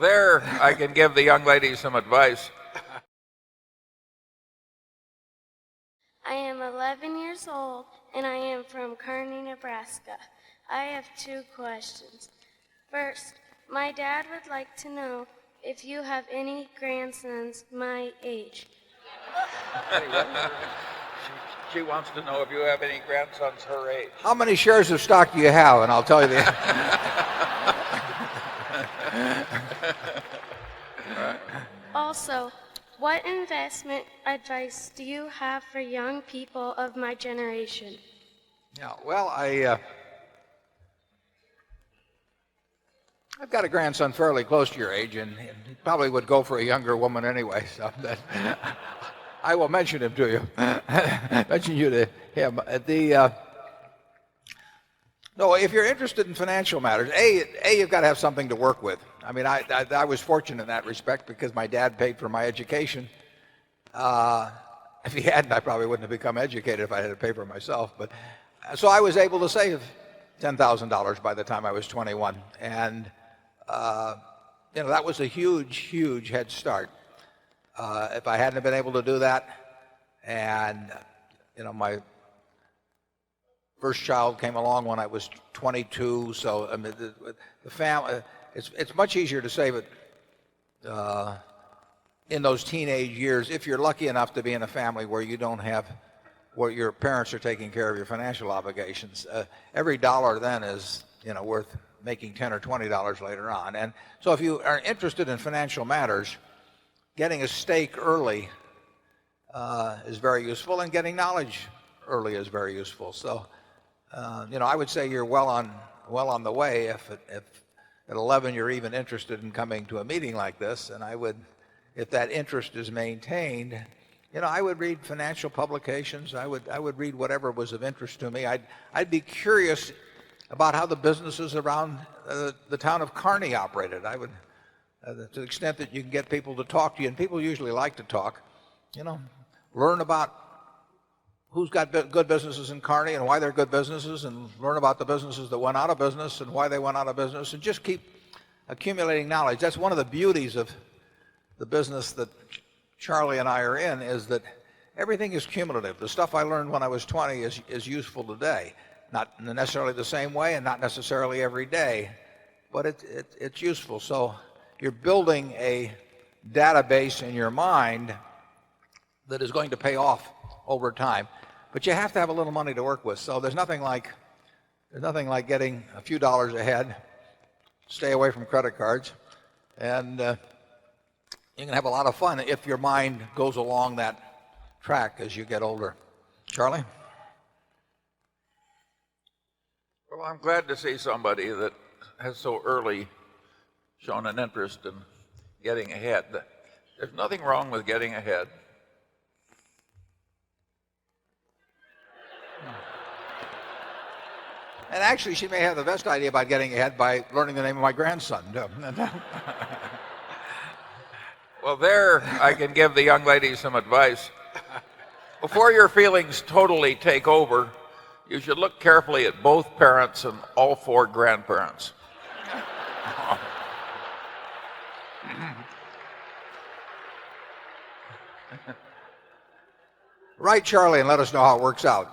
There, I can give the young lady some advice. I am 11 years old and I am from Kearney, Nebraska. I have 2 questions. First, my dad would like to know if you have any grandsons my age. She wants to know if you have any grandsons her age. How many shares of stock do you have? And I'll tell you the Also, what investment advice do you have for young people of my generation? Yeah, well, I've got a grandson fairly close to your age, and he probably would go for a younger woman anyway. So that, I will mention him to you. Mention you to him. No, if you're interested in financial matters, you've got to have something to work with. I mean, I was fortunate in that respect because my dad paid for my education. If he hadn't, I probably wouldn't have become educated if I had to pay for myself. But so I was able to save $10,000 by the time I was 21, and that was a huge head start. If I hadn't been able to do that, and my first child came along when I was 22, so I mean, the family, it's much easier to save it in those teenage years if you're lucky enough to be in a family where you don't have, where your parents are taking care of your financial obligations. Every dollar then is worth making $10 or $20 later on. And so if you are interested in financial matters, getting a stake early is very useful, and getting knowledge early is very useful. So I would say you're well on the way if at 11 you're even interested in coming to a meeting like this. And I would, if that interest is maintained, I would read financial publications. I would read whatever was of interest to me. I'd be curious about how the businesses around the town of Kearney operated. I would, to the extent that you can get people to talk to you, and people usually like to talk, learn about who's got good businesses in Kearney and why they're good businesses, and learn about the businesses that went out of business and why they went out of business, and just keep accumulating knowledge. That's one of the beauties of the business that Charlie and I are in, is that everything is cumulative. The stuff I learned when I was 20 is useful today. Not necessarily the same way and not necessarily every day, but it's useful. So you're building a database in your mind that is going to pay off over time. But you have to have a little money to work with. So there's nothing like getting a few dollars ahead, stay away from credit cards, and you can have a lot of fun if your mind goes along that track as you get older. Charlie? Well, I'm glad to see somebody that has so early shown an interest in getting ahead. There's nothing wrong with getting ahead. And actually, she may have the best idea about getting ahead by learning the name of my grandson. Well, there, I can give the young lady some advice. Before your feelings totally take over, you should look carefully at both parents and all 4 grandparents. Write Charlie and let us know how it works out.